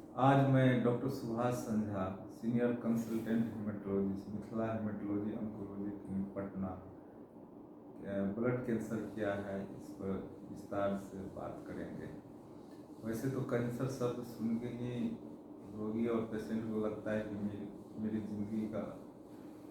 आज मैं डॉक्टर सुभाष संझा, senior consultant haematologist, Mithila haematology oncology clinic Patna, blood cancer क्या है इस पर विस्तार से बात करेंगे। वैसे तो कैंसर शब्द सुन के ही रोगी और पेशेंट को लगता है कि मेरी ज़िंदगी का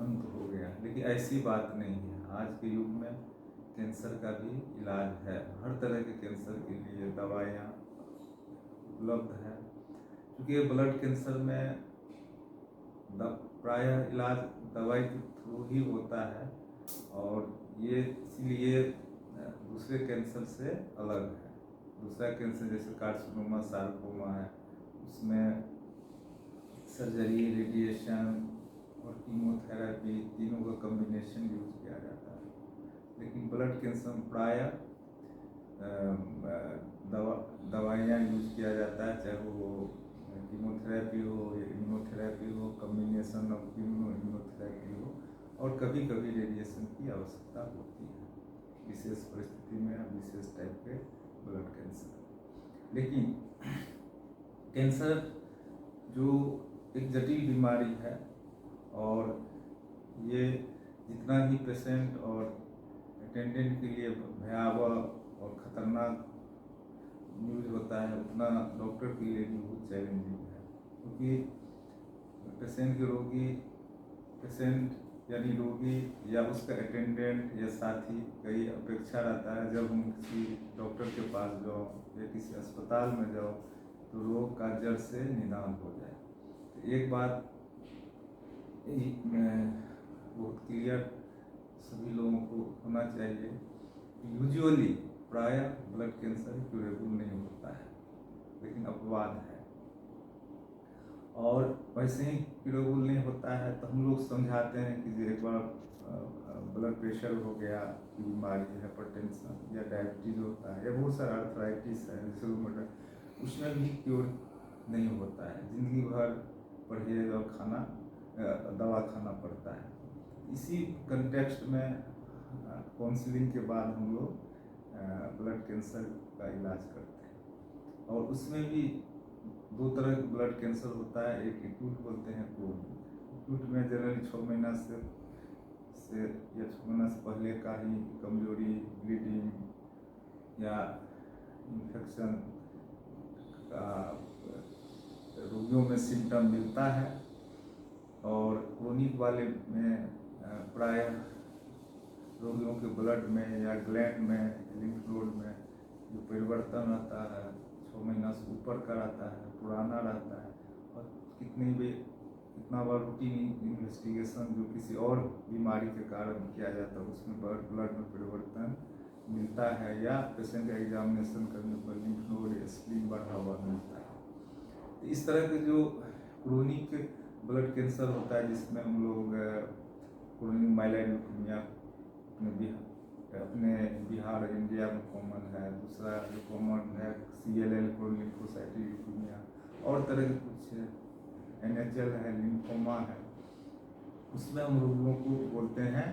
अंत हो गया, लेकिन ऐसी बात नहीं है। आज के युग में कैंसर का भी इलाज है। हर तरह के कैंसर के लिए दवाइयाँ उपलब्ध है। क्योंकि ब्लड कैंसर में प्रायः इलाज दवाई के थ्रू ही होता है, और ये इसलिए दूसरे कैंसर से अलग है। दूसरा कैंसर जैसे कार्सिनोमा, सार्कोमा है, उसमें सर्जरी, रेडिएशन और कीमोथेरेपी तीनों का कम्बिनेशन यूज किया जाता है। लेकिन ब्लड कैंसर में प्रायः दवाइयाँ यूज किया जाता है, चाहे वो कीमोथेरेपी हो या इम्यूनोथेरेपी हो, कम्बिनेशन ऑफ इम्यूनोथेरेपी हो, और कभी कभी रेडिएशन की आवश्यकता होती है विशेष परिस्थिति में, विशेष टाइप के ब्लड कैंसर। लेकिन कैंसर जो एक जटिल बीमारी है, और ये जितना ही पेशेंट और अटेंडेंट के लिए भयावह और ख़तरनाक न्यूज होता है, उतना डॉक्टर के लिए भी बहुत चैलेंजिंग है। क्योंकि पेशेंट यानी रोगी या उसका अटेंडेंट या साथी कई अपेक्षा रहता है, जब हम किसी डॉक्टर के पास जाओ या किसी अस्पताल में जाओ तो रोग का जड़ से निदान हो जाए। तो एक बात बहुत क्लियर सभी लोगों को होना चाहिए, यूजुअली प्रायः ब्लड कैंसर क्यूरेबल नहीं होता है, लेकिन अपवाद है। और वैसे ही क्यूरेबल नहीं होता है तो हम लोग समझाते हैं कि एक बार ब्लड प्रेशर हो गया की बीमारी, हाइपरटेंशन या डायबिटीज होता है, या बहुत सारा आर्थराइटिस है जैसे, उसमें भी क्योर नहीं होता है। जिंदगी भर परहेज और दवा खाना पड़ता है। इसी कंटेक्स्ट में काउंसलिंग के बाद हम लोग ब्लड कैंसर का इलाज करते हैं। और उसमें भी दो तरह का ब्लड कैंसर होता है, एक एक्यूट बोलते हैं, एक्यूट में जनरली 6 महीना से या 6 महीना से पहले का ही कमजोरी, ब्लीडिंग या इन्फेक्शन का रोगियों में सिम्टम मिलता है। और क्रोनिक वाले में प्रायः रोगियों के ब्लड में या ग्लैंड में, लिम्फ नोड में जो परिवर्तन रहता है 6 महीना से ऊपर का रहता है, पुराना रहता है, और कितना बार रूटीन इन्वेस्टिगेशन जो किसी और बीमारी के कारण किया जाता है उसमें ब्लड में परिवर्तन मिलता है, या पेशेंट का एग्जामिनेशन करने पर लिम्फ नोड या स्प्लीन बढ़ा हुआ मिलता है। इस तरह के जो क्रोनिक ब्लड कैंसर होता है, जिसमें हम लोग क्रोनिक माइलाइड ल्यूकेमिया अपने बिहार इंडिया में कॉमन है। दूसरा जो कॉमन है CLL, क्रोनिक लिम्फोसाइटिक ल्यूकेमिया, और तरह के कुछ NHL है, लिम्फोमा है। उसमें हम रोगियों को बोलते हैं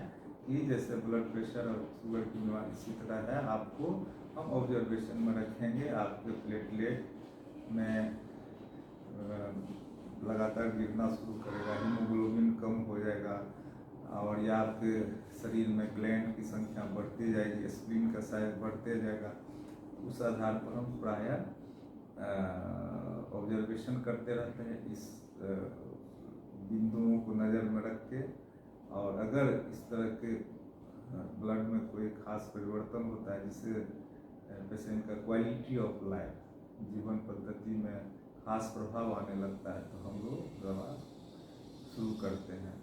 कि जैसे ब्लड प्रेशर और शुगर की बीमारी इसी तरह है, आपको हम ऑब्जर्वेशन में रखेंगे, आपके प्लेटलेट में लगातार गिरना शुरू करेगा, हीमोग्लोबिन कम हो जाएगा, और या आपके शरीर में ग्लैंड की संख्या बढ़ती जाएगी, स्प्लीन का साइज बढ़ते जाएगा। उस आधार पर हम प्रायः ऑब्जर्वेशन करते रहते हैं इस बिंदुओं को नज़र में रख के। और अगर इस तरह के ब्लड में कोई खास परिवर्तन होता है जिससे पेशेंट का क्वालिटी ऑफ लाइफ, जीवन पद्धति में खास प्रभाव आने लगता है, तो हम लोग दवा शुरू करते हैं।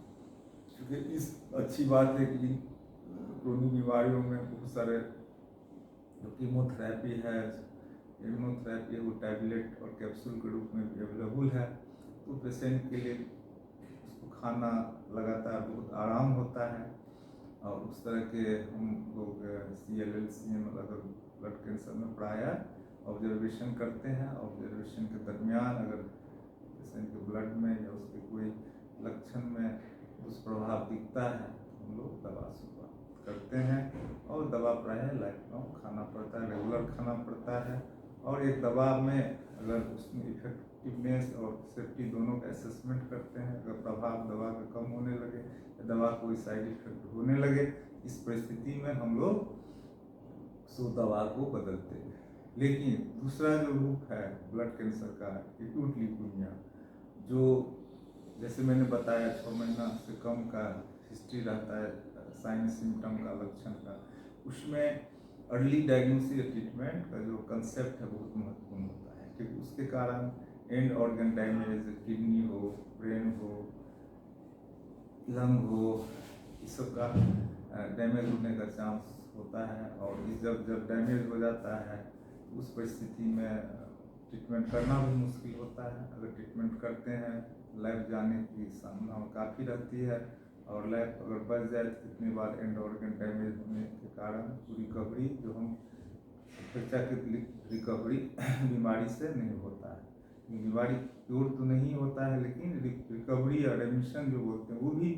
क्योंकि इस अच्छी बात है कि क्रोनिक बीमारियों में बहुत सारे जो कीमोथेरेपी है, इम्यूनोथेरेपी है, वो टैबलेट और कैप्सूल के रूप में भी अवेलेबल है। तो पेशेंट के लिए उसको खाना लगातार बहुत आराम होता है। और उस तरह के हम लोग CLL, CML अगर ब्लड कैंसर में प्रायः ऑब्जर्वेशन करते हैं। ऑब्जर्वेशन के दरमियान अगर पेशेंट के ब्लड में या उसके कोई लक्षण में दुष्प्रभाव दिखता है तो हम लोग दवा शुरुआत करते हैं। और दवा प्रायः लाइफ लॉन्ग खाना पड़ता है, रेगुलर खाना पड़ता है। और एक दवा में अगर उसमें इफेक्टिवनेस और सेफ्टी दोनों का असेसमेंट करते हैं, अगर प्रभाव दवा का कम होने लगे या दवा कोई साइड इफेक्ट होने लगे, इस परिस्थिति में हम लोग सो दवा को बदलते हैं। लेकिन दूसरा जो रूप है ब्लड कैंसर का, एक्यूट ल्यूकेमिया, जो जैसे मैंने बताया 6 महीना से कम का हिस्ट्री रहता है साइन सिम्टम का, लक्षण का, उसमें अर्ली डायग्नोसिस या ट्रीटमेंट का जो कंसेप्ट है बहुत महत्वपूर्ण होता है, क्योंकि उसके कारण एंड ऑर्गन डैमेज, किडनी हो, ब्रेन हो, लंग हो, इस सब का डैमेज होने का चांस होता है। और इस जब डैमेज हो जाता है उस परिस्थिति में ट्रीटमेंट करना भी मुश्किल होता है। अगर ट्रीटमेंट करते हैं लाइफ जाने की संभावना काफ़ी रहती है, और लाइफ अगर बच जाए तो कितनी बार एंड ऑर्गन डैमेज होने के कारण रिकवरी, जो हम अपेक्षाकृत रिकवरी बीमारी से नहीं होता है। बीमारी क्योर तो नहीं होता है, लेकिन रिकवरी या रेमिशन जो बोलते हैं वो भी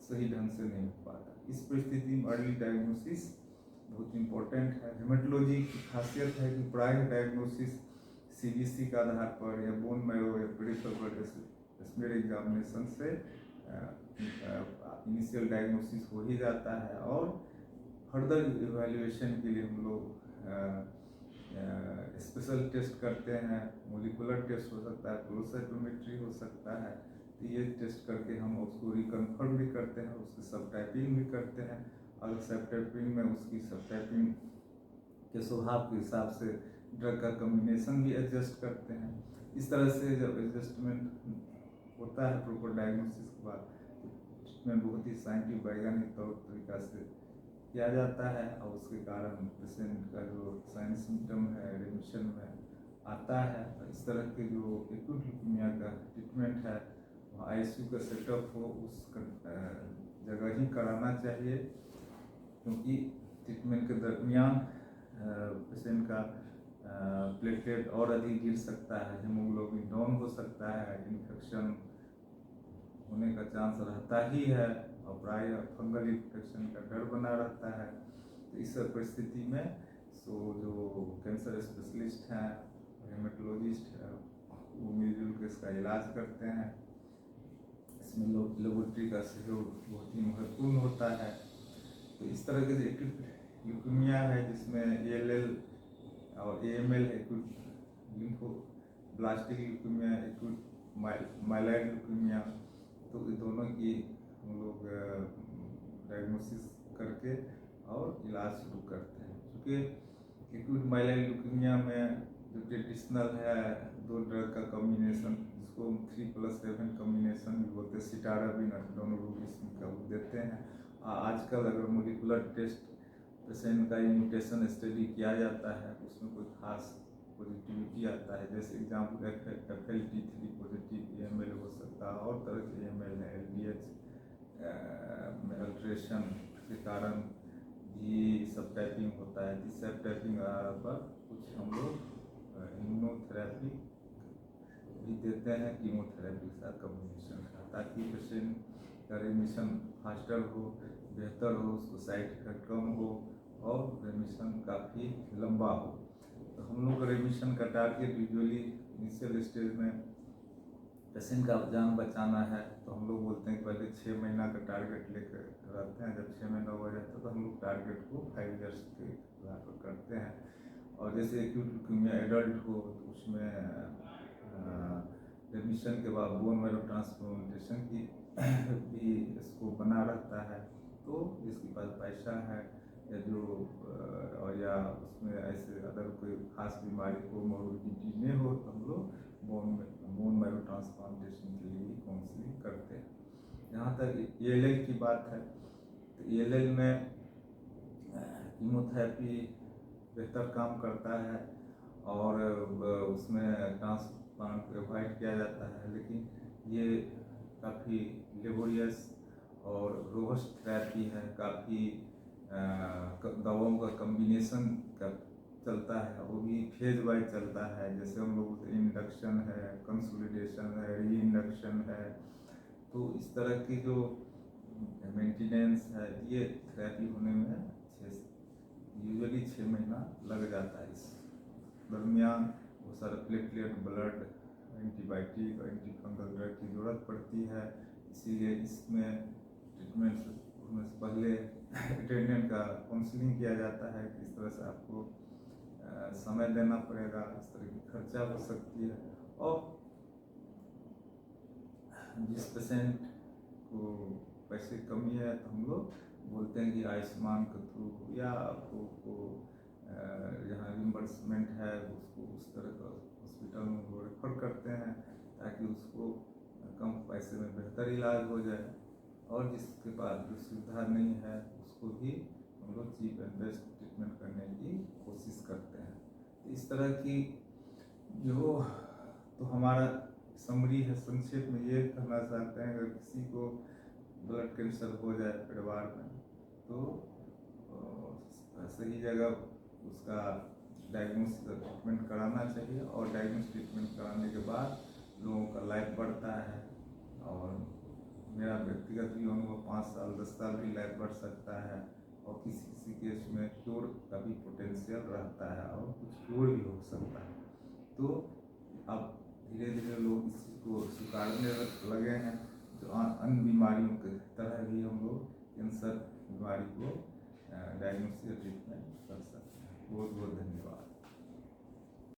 सही ढंग से नहीं हो पाता। इस परिस्थिति में अर्ली डायग्नोसिस बहुत इम्पोर्टेंट है। हेमेटोलॉजी की खासियत है कि प्राय डायग्नोसिस सीबीसी के आधार पर या बोन मैरो या पेरिफेरल स्मीयर एग्जामिनेशन से इनिशियल डायग्नोसिस हो ही जाता है, और फर्दर इवैल्यूएशन के लिए हम लोग स्पेशल टेस्ट करते हैं। मोलिकुलर टेस्ट हो सकता है, फ्लो साइटोमेट्री हो सकता है, तो ये टेस्ट करके हम उसको रिकन्फर्म भी करते हैं, उसकी सब टाइपिंग भी करते हैं, और सब टाइपिंग में उसकी सब टाइपिंग के स्वभाव के हिसाब से ड्रग का कम्बिनेशन भी एडजस्ट करते हैं। इस तरह से जब एडजस्टमेंट होता है प्रॉपर डायग्नोसिस के बाद, ट्रीटमेंट बहुत ही साइंटिफिक वैज्ञानिक तौर तरीका से किया जाता है, और उसके कारण पेशेंट का जो साइन सिम्टम है रेमिशन में आता है। इस तरह के जो एक्यूट ल्यूकेमिया का ट्रीटमेंट है वहाँ आईसीयू का सेटअप हो उस जगह ही कराना चाहिए, क्योंकि ट्रीटमेंट के दरमियान पेशेंट का प्लेटलेट और अधिक गिर सकता है, हीमोग्लोबिन डाउन हो सकता है, इन्फेक्शन होने का चांस रहता ही है, और प्राय फंगल इन्फेक्शन का डर बना रहता है। तो इस परिस्थिति में जो कैंसर स्पेशलिस्ट हैं, हेमेटोलॉजिस्ट हैं, वो मिलजुल के इसका इलाज करते हैं। इसमें लेबोरेटरी का सहयोग बहुत ही महत्वपूर्ण होता है। तो इस तरह के एक्यूट ल्यूकेमिया है जिसमें ALL और AML acute lymphoblastic leukaemia, acute myeloid leukaemia, तो ये दोनों की हम लोग डायग्नोसिस करके और इलाज शुरू करते हैं। क्योंकि एक्यूट माइलॉइड ल्यूकेमिया में जो ट्रेडिशनल है 2 ड्रग का कॉम्बिनेशन, जिसको 3+7 कॉम्बिनेशन भी बोलते हैं, सिटाराबिन डोनोरुबिसिन का वो देते हैं। आजकल अगर मोलिकुलर टेस्ट पेशेंट का म्यूटेशन स्टडी किया जाता है, उसमें कोई खास पॉजिटिविटी आता है, जैसे एग्जाम्पल FLT3 पॉजिटिव AML हो सकता है, और तरह के AML है, LDH में अल्ट्रेशन के कारण भी सब टाइपिंग होता है। इस सब टाइपिंग आधार पर कुछ हम लोग इम्यूनोथेरेपी भी देते हैं, कीमोथेरेपी के साथ कॉम्बिनेशन का, ताकि पेशेंट का रेमिशन फास्टर हो, बेहतर हो, उसको साइड इफेक्ट कम हो, और रेमिशन काफ़ी लंबा हो। तो हम लोग रेमिशन का टारगेट यूजुअली इनिशियल स्टेज में पेशेंट का जान बचाना है, तो हम लोग बोलते हैं कि पहले 6 महीना का टारगेट लेकर रहते हैं। जब 6 महीना हो जाता है तो हम लोग टारगेट को 5 ईयर्स के आधार पर करते हैं। और जैसे एक्यूट ल्यूकेमिया एडल्ट हो तो उसमें रेमिशन के बाद बोन मैरो ट्रांसप्लांटेशन की भी इसको बना रहता है। तो जिसके पास पैसा है या जो या उसमें ऐसे अगर कोई खास बीमारी को मोर्बिडिटी में हो, तो हम लोग बोन मैरो ट्रांसप्लांटेशन के लिए काउंसलिंग करते हैं। जहाँ तक ALL की बात है, तो ALL में कीमोथेरेपी बेहतर काम करता है, और उसमें ट्रांसप्लांट अवॉइड किया जाता है, लेकिन ये काफ़ी लेबोरियस और रोबस्ट थेरेपी है। काफ़ी दवाओं का कम्बिनेशन का चलता है, वो भी फेज वाइज चलता है। जैसे हम लोग इंडक्शन है, कंसोलिडेशन है, री इंडक्शन है, तो इस तरह की जो मेंटेनेंस है, ये थेरेपी होने में यूजुअली 6 महीना लग जाता है। दरमियान बहुत सारे प्लेटलेट, ब्लड, एंटीबायोटिक और एंटी फंगल ड्रग की ज़रूरत पड़ती है। इसीलिए इसमें ट्रीटमेंट होने से पहले अटेंडेंट का काउंसलिंग किया जाता है कि इस तरह से आपको समय देना पड़ेगा, इस तरह की खर्चा हो सकती है। और जिस पेशेंट को पैसे की कमी है तो हम लोग बोलते हैं कि आयुष्मान के थ्रू या आपको जहाँ रिम्बर्समेंट है उसको उस तरह का हॉस्पिटल में वो रेफर करते हैं ताकि उसको कम पैसे में बेहतर इलाज हो जाए। और जिसके पास जो सुविधा नहीं है उसको भी हम लोग चीप एंड बेस्ट ट्रीटमेंट करने की कोशिश करते हैं। तो इस तरह की जो तो हमारा समरी है, संक्षेप में ये कहना चाहते हैं अगर किसी को ब्लड कैंसर हो जाए परिवार में तो सही जगह उसका डायग्नोसिस और ट्रीटमेंट कराना चाहिए। और डायग्नोसिस ट्रीटमेंट कराने के बाद लोगों का लाइफ बढ़ता है। और मेरा व्यक्तिगत भी अनुभव 5 साल 10 साल भी लाइफ बढ़ सकता है। और किसी किसी केस में क्योर का भी पोटेंशियल रहता है और कुछ क्योर भी हो सकता है। तो अब धीरे धीरे लोग इस चीज़ को स्वीकारने लगे हैं। जो अन्य बीमारियों की तरह भी हम लोग कैंसर बीमारी को डायग्नोसिस ट्रीटमेंट कर सकते हैं। बहुत बहुत धन्यवाद।